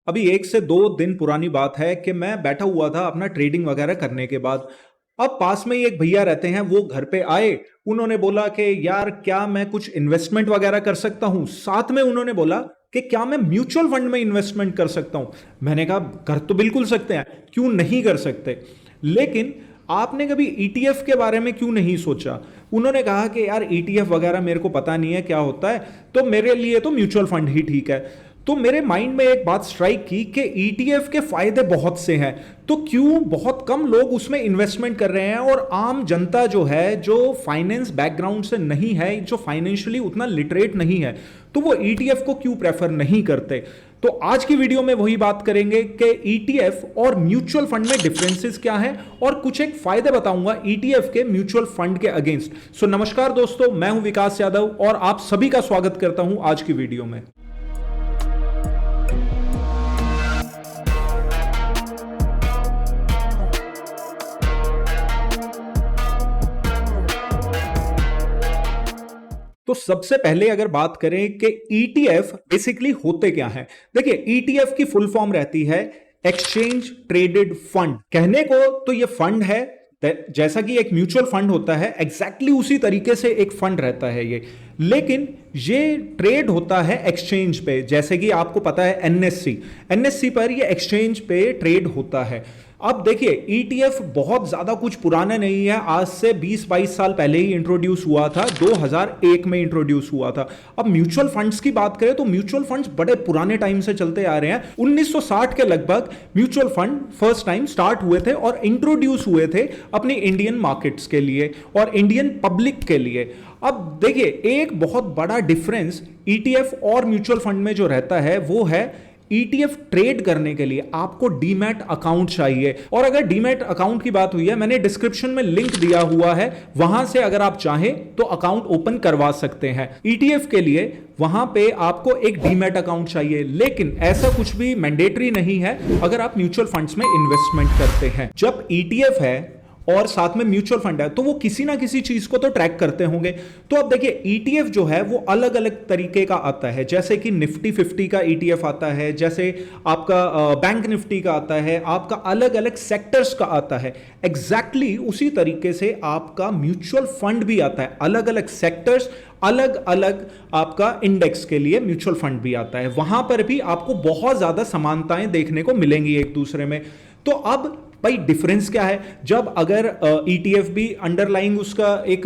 अभी 1 से 2 दिन पुरानी बात है कि मैं बैठा हुआ था अपना ट्रेडिंग वगैरह करने के बाद। अब पास में ही एक भैया रहते हैं, वो घर पे आए। उन्होंने बोला कि यार क्या मैं कुछ इन्वेस्टमेंट वगैरह कर सकता हूं। साथ में उन्होंने बोला कि क्या मैं म्यूचुअल फंड में इन्वेस्टमेंट कर सकता हूं। मैंने कहा कर तो बिल्कुल सकते हैं, क्यों नहीं कर सकते, लेकिन आपने कभी ईटीएफ के बारे में क्यों नहीं सोचा। उन्होंने कहा कि यार ईटीएफ वगैरह मेरे को पता नहीं है क्या होता है, तो मेरे लिए तो म्यूचुअल फंड ही ठीक है। तो मेरे माइंड में एक बात स्ट्राइक की कि ईटीएफ के फायदे बहुत से हैं, तो क्यों बहुत कम लोग उसमें इन्वेस्टमेंट कर रहे हैं और आम जनता जो है, जो फाइनेंस बैकग्राउंड से नहीं है, जो फाइनेंशियली उतना लिटरेट नहीं है, तो वो ईटीएफ को क्यों प्रेफर नहीं करते। तो आज की वीडियो में वही बात करेंगे कि ईटीएफ और म्यूचुअल फंड में डिफरेंसेस क्या हैं और कुछ एक फायदे बताऊंगा ईटीएफ के म्यूचुअल फंड के अगेंस्ट। सो नमस्कार दोस्तों, मैं हूं विकास यादव और आप सभी का स्वागत करता हूं आज की वीडियो में। तो सबसे पहले अगर बात करें कि ईटीएफ बेसिकली होते क्या हैं, देखिए ईटीएफ की फुल फॉर्म रहती है एक्सचेंज ट्रेडेड फंड। कहने को तो ये फंड है, जैसा कि एक म्यूचुअल फंड होता है एग्जैक्टली उसी तरीके से एक फंड रहता है ये, लेकिन ये ट्रेड होता है एक्सचेंज पे। जैसे कि आपको पता है एनएससी पर ये एक्सचेंज पे ट्रेड होता है। अब देखिए ईटीएफ बहुत ज्यादा कुछ पुराना नहीं है, आज से 20-22 साल पहले ही इंट्रोड्यूस हुआ था, 2001 में इंट्रोड्यूस हुआ था। अब म्यूचुअल फंड्स की बात करें तो म्यूचुअल फंड्स बड़े पुराने टाइम से चलते आ रहे हैं। 1960 के लगभग mutual fund first time start हुए थे और इंट्रोड्यूस हुए थे अपनी इंडियन मार्केट्स के लिए और इंडियन पब्लिक के लिए। अब देखिए एक बहुत बड़ा डिफरेंस ईटीएफ और म्यूचुअल फंड में जो रहता है वो है ईटीएफ ट्रेड करने के लिए आपको डीमैट अकाउंट चाहिए। और अगर डीमैट अकाउंट की बात हुई है, मैंने डिस्क्रिप्शन में लिंक दिया हुआ है, वहां से अगर आप चाहें तो अकाउंट ओपन करवा सकते हैं। ईटीएफ के लिए वहां पे आपको एक डीमैट अकाउंट चाहिए, लेकिन ऐसा कुछ भी मैंडेटरी नहीं है अगर आप म्यूचुअल फंड्स में इन्वेस्टमेंट करते हैं। जब ईटीएफ है और साथ में म्यूचुअल फंड है तो वो किसी ना किसी चीज को तो ट्रैक करते होंगे। तो अब देखिए ईटीएफ जो है वो अलग अलग तरीके का आता है, जैसे कि निफ्टी 50 का ईटीएफ आता है, जैसे आपका बैंक निफ्टी का आता है, आपका अलग अलग सेक्टर्स का आता है। एग्जैक्टली उसी तरीके से आपका म्यूचुअल फंड भी आता है, अलग अलग सेक्टर्स, अलग अलग आपका इंडेक्स के लिए म्यूचुअल फंड भी आता है। वहां पर भी आपको बहुत ज्यादा समानताएं देखने को मिलेंगी एक दूसरे में। तो अब भाई डिफरेंस क्या है, जब अगर ईटीएफ भी अंडरलाइंग उसका एक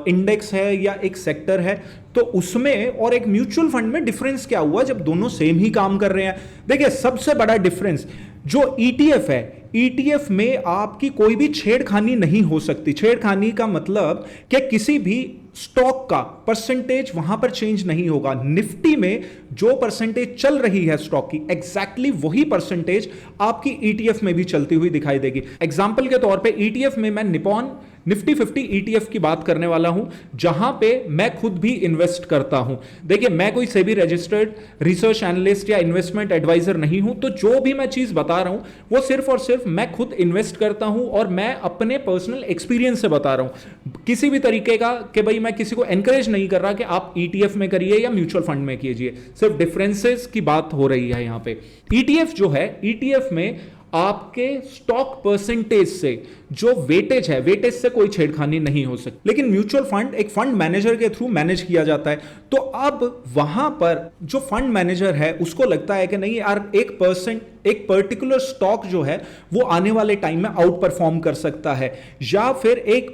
इंडेक्स है या एक सेक्टर है, तो उसमें और एक म्यूचुअल फंड में डिफरेंस क्या हुआ जब दोनों सेम ही काम कर रहे हैं। देखिए सबसे बड़ा डिफरेंस जो ईटीएफ है, ईटीएफ में आपकी कोई भी छेड़खानी नहीं हो सकती। छेड़खानी का मतलब कि किसी भी स्टॉक का परसेंटेज वहां पर चेंज नहीं होगा। निफ्टी में जो परसेंटेज चल रही है स्टॉक की, एग्जैक्टली वही परसेंटेज आपकी ईटीएफ में भी चलती हुई दिखाई देगी। एग्जांपल के तौर पे ईटीएफ में मैं निप्पॉन निफ्टी 50 ईटीएफ की बात करने वाला हूं, जहां पे मैं खुद भी इन्वेस्ट करता हूं। देखिए मैं कोई सेबी रजिस्टर्ड रिसर्च एनालिस्ट या इन्वेस्टमेंट एडवाइजर नहीं हूं, तो जो भी मैं चीज बता रहा हूं वो सिर्फ और सिर्फ मैं खुद इन्वेस्ट करता हूं और मैं अपने पर्सनल एक्सपीरियंस से बता रहा हूं। किसी भी तरीके का कि भाई मैं किसी को एनकरेज नहीं कर रहा कि आप ईटीएफ में करिए या म्यूचुअल फंड में कीजिए, सिर्फ डिफरेंसेस की बात हो रही है यहां पे। ईटीएफ जो है, ईटीएफ में आपके स्टॉक परसेंटेज से जो वेटेज है, वेटेज से कोई छेड़खानी नहीं हो सकती। लेकिन म्यूचुअल फंड एक फंड मैनेजर के थ्रू मैनेज किया जाता है, तो अब वहां पर जो फंड मैनेजर है उसको लगता है कि नहीं यार एक पर्टिकुलर स्टॉक जो है वो आने वाले टाइम में आउट परफॉर्म कर सकता है, या फिर एक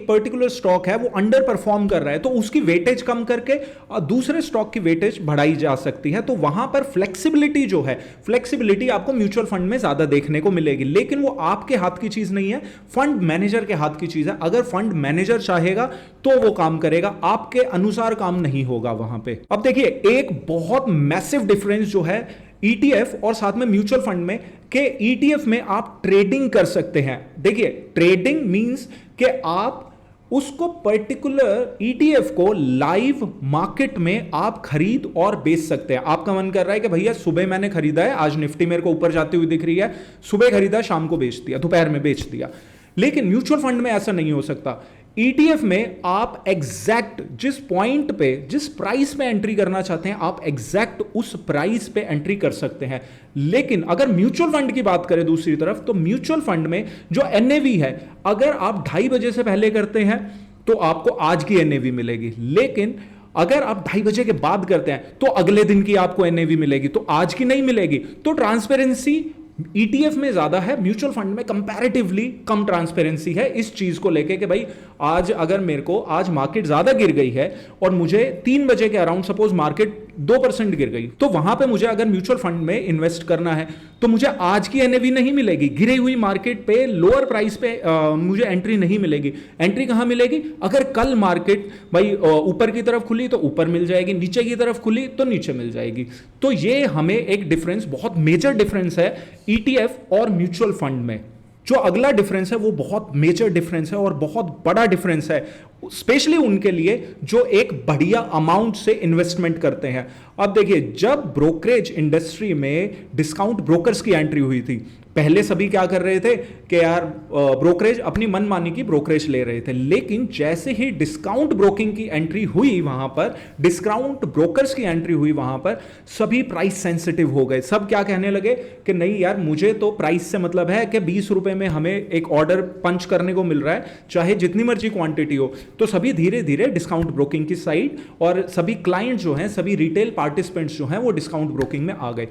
पर्टिकुलर स्टॉक है वो अंडर परफॉर्म कर रहा है, तो उसकी वेटेज कम करके दूसरे स्टॉक की वेटेज बढ़ाई जा सकती है। तो वहां पर फ्लेक्सिबिलिटी जो है, फ्लेक्सिबिलिटी आपको म्यूचुअल फंड में ज्यादा देखने को मिलेगी, लेकिन वो आपके हाथ की चीज नहीं है, फंड मैनेजर के हाथ की चीज है। अगर फंड मैनेजर चाहेगा तो वो काम करेगा, आपके अनुसार काम नहीं होगा वहां पे। अब देखिए एक बहुत मैसिव डिफरेंस जो है ईटीएफ और साथ में म्यूचुअल फंड में, कि ईटीएफ में आप ट्रेडिंग कर सकते हैं। देखिए ट्रेडिंग मींस कि आप उसको पर्टिकुलर ईटीएफ को लाइव मार्केट में आप खरीद और बेच सकते हैं। आपका मन कर रहा है कि भैया सुबह मैंने खरीदा है, आज निफ्टी मेरे को ऊपर जाती हुई दिख रही है, सुबह खरीदा शाम को बेच दिया, दोपहर में बेच दिया। लेकिन म्यूचुअल फंड में ऐसा नहीं हो सकता। ईटीएफ में आप एग्जैक्ट जिस पॉइंट पे, जिस प्राइस पे एंट्री करना चाहते हैं, आप एग्जैक्ट उस प्राइस पे एंट्री कर सकते हैं। लेकिन अगर म्यूचुअल फंड की बात करें दूसरी तरफ, तो म्यूचुअल फंड में जो एनएवी है, अगर आप 2:30 बजे से पहले करते हैं तो आपको आज की एनएवी मिलेगी, लेकिन अगर आप 2:30 बजे के बाद करते हैं तो अगले दिन की आपको एनएवी मिलेगी, तो आज की नहीं मिलेगी। तो ट्रांसपेरेंसी ईटीएफ में ज्यादा है, म्यूचुअल फंड में कंपैरेटिवली कम ट्रांसपेरेंसी है इस चीज को लेके कि भाई आज अगर मेरे को आज मार्केट ज्यादा गिर गई है और मुझे 3 बजे के अराउंड सपोज मार्केट 2% गिर गई, तो वहां पे मुझे अगर म्यूचुअल फंड में इन्वेस्ट करना है तो मुझे आज की एनएवी नहीं मिलेगी, गिरी हुई मार्केट पे लोअर प्राइस पे मुझे एंट्री नहीं मिलेगी। एंट्री कहां मिलेगी? अगर कल मार्केट भाई ऊपर की तरफ खुली तो ऊपर मिल जाएगी, नीचे की तरफ खुली तो नीचे मिल जाएगी। तो ये हमें एक डिफरेंस, बहुत मेजर डिफरेंस है ईटीएफ और म्यूचुअल फंड में। जो अगला डिफरेंस है वो बहुत मेजर डिफरेंस है और बहुत बड़ा डिफरेंस है, स्पेशली उनके लिए जो एक बढ़िया अमाउंट से इन्वेस्टमेंट करते हैं। अब देखिए, जब ब्रोकरेज इंडस्ट्री में डिस्काउंट ब्रोकर्स की एंट्री हुई थी, पहले सभी क्या कर रहे थे कि यार ब्रोकरेज अपनी मनमानी की ब्रोकरेज ले रहे थे, लेकिन जैसे ही डिस्काउंट ब्रोकिंग की एंट्री हुई वहां पर, डिस्काउंट ब्रोकर्स की एंट्री हुई वहां पर, सभी प्राइस सेंसिटिव हो गए। सब क्या कहने लगे कि नहीं यार, मुझे तो प्राइस से मतलब है कि 20 रुपए में हमें एक ऑर्डर पंच करने को मिल रहा है, चाहे जितनी मर्जी क्वांटिटी हो। तो सभी धीरे धीरे डिस्काउंट ब्रोकिंग की साइड, और सभी क्लाइंट जो हैं, सभी रिटेल पार्टिसिपेंट्स जो हैं, वो डिस्काउंट ब्रोकिंग में आ गए।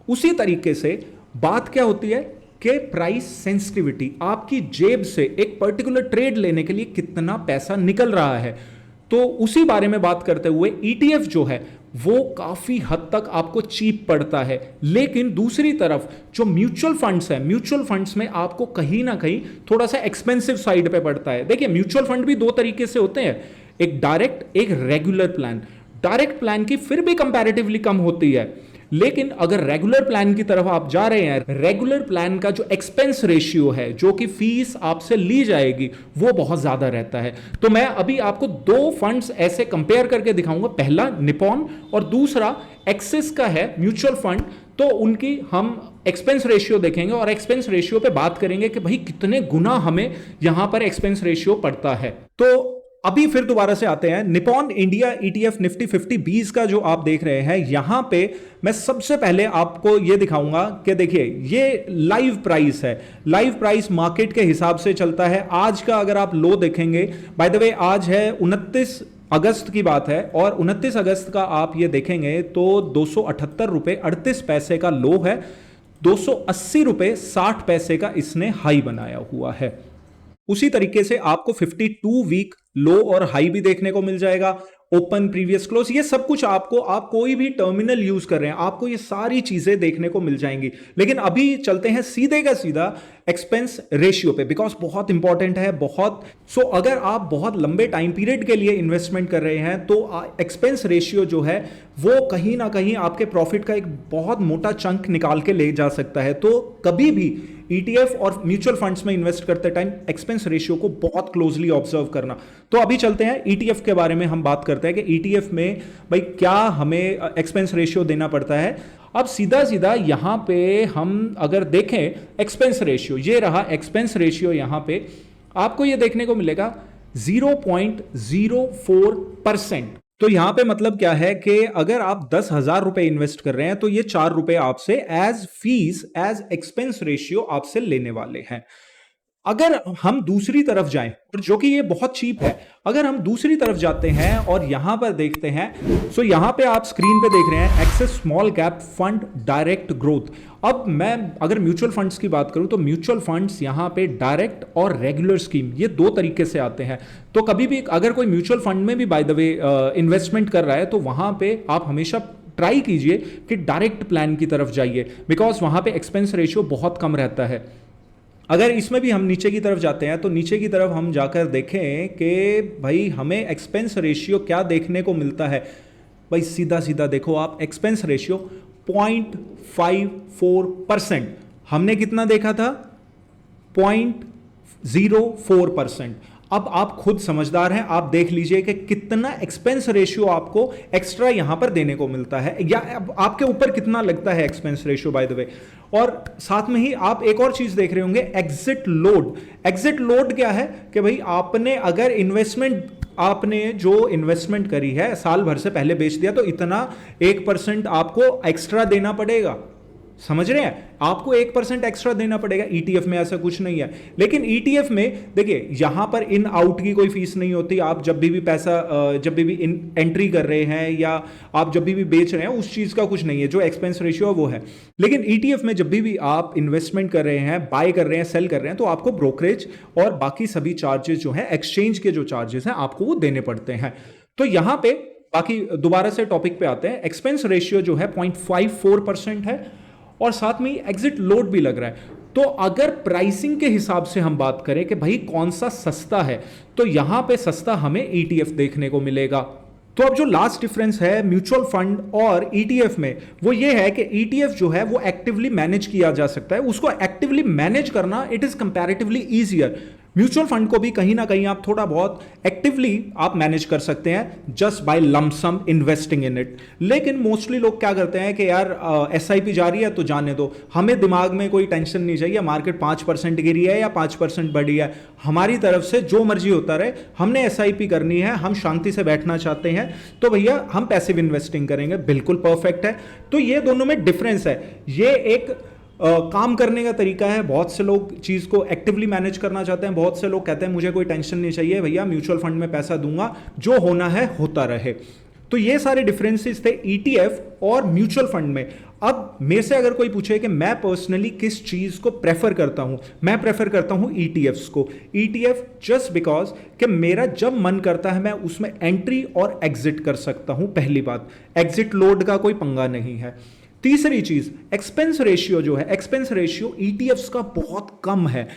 उसी तरीके से बात क्या होती है कि प्राइस सेंसिटिविटी, आपकी जेब से एक पर्टिकुलर ट्रेड लेने के लिए कितना पैसा निकल रहा है, तो उसी बारे में बात करते हुए ईटीएफ जो है वो काफी हद तक आपको चीप पड़ता है। लेकिन दूसरी तरफ जो म्यूचुअल फंड्स है, म्यूचुअल फंड्स में आपको कहीं ना कहीं थोड़ा सा एक्सपेंसिव साइड पे पड़ता है। देखिए, म्यूचुअल फंड भी दो तरीके से होते हैं, एक डायरेक्ट, एक रेगुलर प्लान। डायरेक्ट प्लान की फिर भी कंपैरेटिवली कम होती है, लेकिन अगर रेगुलर प्लान की तरफ आप जा रहे हैं, रेगुलर प्लान का जो एक्सपेंस रेशियो है, जो कि फीस आपसे ली जाएगी, वो बहुत ज्यादा रहता है। तो मैं अभी आपको दो फंड्स ऐसे कंपेयर करके दिखाऊंगा, पहला निपॉन और दूसरा एक्सिस का है म्यूचुअल फंड। तो उनकी हम एक्सपेंस रेशियो देखेंगे और एक्सपेंस रेशियो पे बात करेंगे कि भाई कितने गुना हमें यहां पर एक्सपेंस रेशियो पड़ता है। तो अभी फिर दोबारा से आते हैं, निपॉन इंडिया ईटीएफ निफ्टी 50-20 का जो आप देख रहे हैं, यहां पे मैं सबसे पहले आपको यह दिखाऊंगा कि देखिए, ये लाइव प्राइस है। लाइव प्राइस मार्केट के हिसाब से चलता है। आज का अगर आप लो देखेंगे, बाय द वे आज है 29 अगस्त की बात है, और 29 अगस्त का आप ये देखेंगे तो 278 रुपए 38 पैसे का लो है, 280 रुपए 60 पैसे का इसने हाई बनाया हुआ है। उसी तरीके से आपको 52 वीक लो और हाई भी देखने को मिल जाएगा, ओपन, प्रीवियस क्लोज, ये सब कुछ आपको, आप कोई भी टर्मिनल यूज कर रहे हैं, आपको ये सारी चीजें देखने को मिल जाएंगी। लेकिन अभी चलते हैं सीधे का सीधा एक्सपेंस रेशियो पे, बिकॉज बहुत इंपॉर्टेंट है, बहुत। सो अगर आप बहुत लंबे टाइम पीरियड के लिए इन्वेस्टमेंट कर रहे हैं तो एक्सपेंस रेशियो जो है वो कहीं ना कहीं आपके प्रॉफिट का एक बहुत मोटा चंक निकाल के ले जा सकता है। तो कभी भी ईटीएफ और म्यूचुअल फंड्स में इन्वेस्ट करते टाइम एक्सपेंस रेशियो को बहुत क्लोजली ऑब्जर्व करना। तो अभी चलते हैं ईटीएफ के बारे में, हम बात करते हैं कि ईटीएफ में भाई क्या हमें एक्सपेंस रेशियो देना पड़ता है। अब सीधा सीधा यहां पे हम अगर देखें एक्सपेंस रेशियो, ये रहा एक्सपेंस रेशियो, यहां पे आपको ये देखने को मिलेगा 0.04%। तो यहां पे मतलब क्या है कि अगर आप 10,000 रुपए इन्वेस्ट कर रहे हैं तो ये 4 रुपए आपसे as fees, as expense ratio आपसे लेने वाले हैं। अगर हम दूसरी तरफ जाएं, जो कि ये बहुत चीप है, अगर हम दूसरी तरफ जाते हैं और यहां पर देखते हैं, सो यहां पे आप स्क्रीन पे देख रहे हैं Axis small cap fund direct growth. अब मैं अगर म्यूचुअल फंड्स की बात करूं तो म्यूचुअल फंड्स यहां पे डायरेक्ट और रेगुलर स्कीम, ये दो तरीके से आते हैं। तो कभी भी अगर कोई म्यूचुअल फंड में भी बाय द वे इन्वेस्टमेंट कर रहा है तो वहां पे आप हमेशा ट्राई कीजिए कि डायरेक्ट प्लान की तरफ जाइए, बिकॉज वहां पे एक्सपेंस रेशियो बहुत कम रहता है। अगर इसमें भी हम नीचे की तरफ जाते हैं तो नीचे की तरफ हम जाकर देखें कि भाई हमें एक्सपेंस रेशियो क्या देखने को मिलता है। भाई सीधा सीधा देखो आप, एक्सपेंस रेशियो 0.54%। हमने कितना देखा था? 0.04%। अब आप खुद समझदार हैं, आप देख लीजिए कि कितना एक्सपेंस रेशियो आपको एक्स्ट्रा यहां पर देने को मिलता है, या आपके ऊपर कितना लगता है expense ratio by the way. और साथ में ही आप एक और चीज देख रहे होंगे, एग्जिट लोड। एग्जिट लोड क्या है कि भाई आपने अगर आपने जो इन्वेस्टमेंट करी है साल भर से पहले बेच दिया, तो इतना 1% आपको एक्स्ट्रा देना पड़ेगा। समझ रहे हैं, आपको 1% एक्स्ट्रा देना पड़ेगा। ईटीएफ में ऐसा कुछ नहीं है। लेकिन ईटीएफ में देखिए यहां पर इन आउट की कोई फीस नहीं होती। आप जब भी पैसा जब भी एंट्री कर रहे हैं या आप जब भी बेच रहे हैं, उस चीज का कुछ नहीं है। जो एक्सपेंस रेशियो है वो है। लेकिन ईटीएफ में जब भी आप इन्वेस्टमेंट कर रहे हैं, बाय कर रहे हैं, सेल कर रहे हैं, तो आपको ब्रोकरेज और बाकी सभी चार्जेस जो है, एक्सचेंज के जो चार्जेस हैं, आपको वो देने पड़ते हैं। तो यहां पे बाकी दोबारा से टॉपिक पे आते हैं। एक्सपेंस रेशियो जो है 0.54% है और साथ में एग्जिट लोड भी लग रहा है। तो अगर प्राइसिंग के हिसाब से हम बात करें कि भाई कौन सा सस्ता है, तो यहां पे सस्ता हमें ईटीएफ देखने को मिलेगा। तो अब जो लास्ट डिफरेंस है म्यूचुअल फंड और ईटीएफ में, वो ये है कि ईटीएफ जो है वो एक्टिवली मैनेज किया जा सकता है। उसको एक्टिवली मैनेज करना it is comparatively easier. Mutual fund को भी कहीं ना कहीं आप थोड़ा बहुत एक्टिवली आप मैनेज कर सकते हैं just by lump sum investing in it. लेकिन मोस्टली लोग क्या करते हैं कि यार एसआईपी जा रही है तो जाने दो, हमें दिमाग में कोई टेंशन नहीं चाहिए, मार्केट 5% गिरी है या 5% बढ़ी है, हमारी तरफ से जो मर्जी होता रहे, हमने एसआईपी करनी है, हम शांति से बैठना चाहते हैं, तो भैया हम पैसिव इन्वेस्टिंग करेंगे। बिल्कुल परफेक्ट है। तो ये दोनों में डिफरेंस है। ये एक काम करने का तरीका है। बहुत से लोग चीज़ को एक्टिवली मैनेज करना चाहते हैं, बहुत से लोग कहते हैं मुझे कोई टेंशन नहीं चाहिए भैया, म्यूचुअल फंड में पैसा दूंगा, जो होना है होता रहे। तो ये सारे डिफरेंसेस थे ईटीएफ और म्यूचुअल फंड में। अब मेरे से अगर कोई पूछे कि मैं पर्सनली किस चीज को प्रेफर करता हूं, मैं प्रेफर करता हूं ईटीएफ्स को। ईटीएफ जस्ट बिकॉज कि मेरा जब मन करता है मैं उसमें एंट्री और एग्जिट कर सकता हूं। पहली बात, एग्जिट लोड का कोई पंगा नहीं है। तीसरी चीज, एक्सपेंस रेशियो जो है, एक्सपेंस रेशियो ईटीएफ्स का बहुत कम है।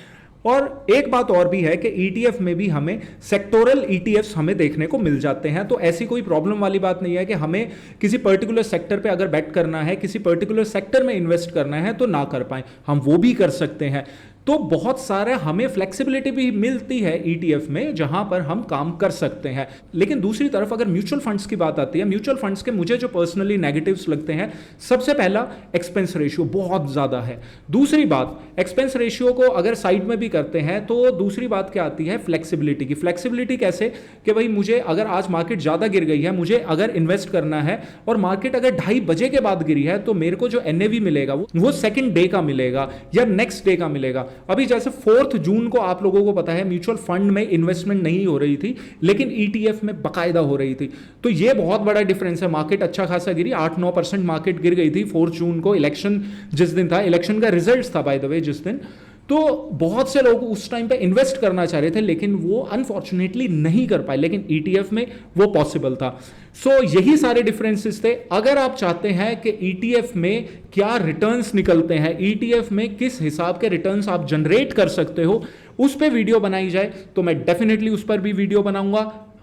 और एक बात और भी है कि ईटीएफ में भी हमें सेक्टोरल ईटीएफ्स हमें देखने को मिल जाते हैं। तो ऐसी कोई प्रॉब्लम वाली बात नहीं है कि हमें किसी पर्टिकुलर सेक्टर पे अगर बेट करना है, किसी पर्टिकुलर सेक्टर में इन्वेस्ट करना है तो ना कर पाए, हम वो भी कर सकते हैं। तो बहुत सारे हमें फ्लेक्सिबिलिटी भी मिलती है ईटीएफ में, जहां पर हम काम कर सकते हैं। लेकिन दूसरी तरफ अगर म्यूचुअल फंड्स की बात आती है, म्यूचुअल फंड्स के मुझे जो पर्सनली नेगेटिव्स लगते हैं, सबसे पहला एक्सपेंस रेशियो बहुत ज्यादा है। दूसरी बात, एक्सपेंस रेशियो को अगर साइड में भी करते हैं तो दूसरी बात क्या आती है, फ्लेक्सिबिलिटी की। फ्लेक्सिबिलिटी कैसे कि भाई मुझे अगर आज मार्केट ज्यादा गिर गई है, मुझे अगर इन्वेस्ट करना है और मार्केट अगर 2:30 बजे के बाद गिरी है, तो मेरे को जो एनएवी मिलेगा वो सेकंड डे का मिलेगा या नेक्स्ट डे का मिलेगा। अभी जैसे 4 जून को आप लोगों को पता है म्यूचुअल फंड में इन्वेस्टमेंट नहीं हो रही थी, लेकिन ईटीएफ में बकायदा हो रही थी। तो ये बहुत बड़ा डिफरेंस है। मार्केट अच्छा खासा गिरी, 8-9% मार्केट गिर गई थी 4 जून को, इलेक्शन जिस दिन था, इलेक्शन का रिजल्ट था बाय द वे जिस दिन। तो बहुत से लोग उस टाइम पे इन्वेस्ट करना चाह रहे थे, लेकिन वो अनफॉर्चुनेटली नहीं कर पाए, लेकिन ईटीएफ में वो पॉसिबल था। सो यही सारे डिफरेंसेस थे। अगर आप चाहते हैं कि ईटीएफ में क्या रिटर्न्स निकलते हैं, ईटीएफ में किस हिसाब के रिटर्न्स आप जनरेट कर सकते हो, उस पर वीडियो बनाई जाए तो मैं डेफिनेटली उस पर भी वीडियो बनाऊंगा।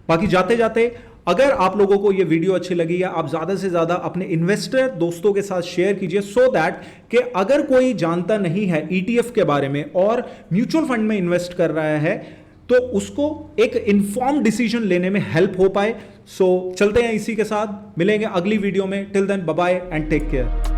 बाकी जाते जाते अगर आप लोगों को ये वीडियो अच्छी लगी है, आप ज्यादा से ज्यादा अपने इन्वेस्टर दोस्तों के साथ शेयर कीजिए, सो दैट कि अगर कोई जानता नहीं है ईटीएफ के बारे में और म्यूचुअल फंड में इन्वेस्ट कर रहा है, तो उसको एक इन्फॉर्म डिसीजन लेने में हेल्प हो पाए। सो चलते हैं इसी के साथ, मिलेंगे अगली वीडियो में। Till then bye bye and take care.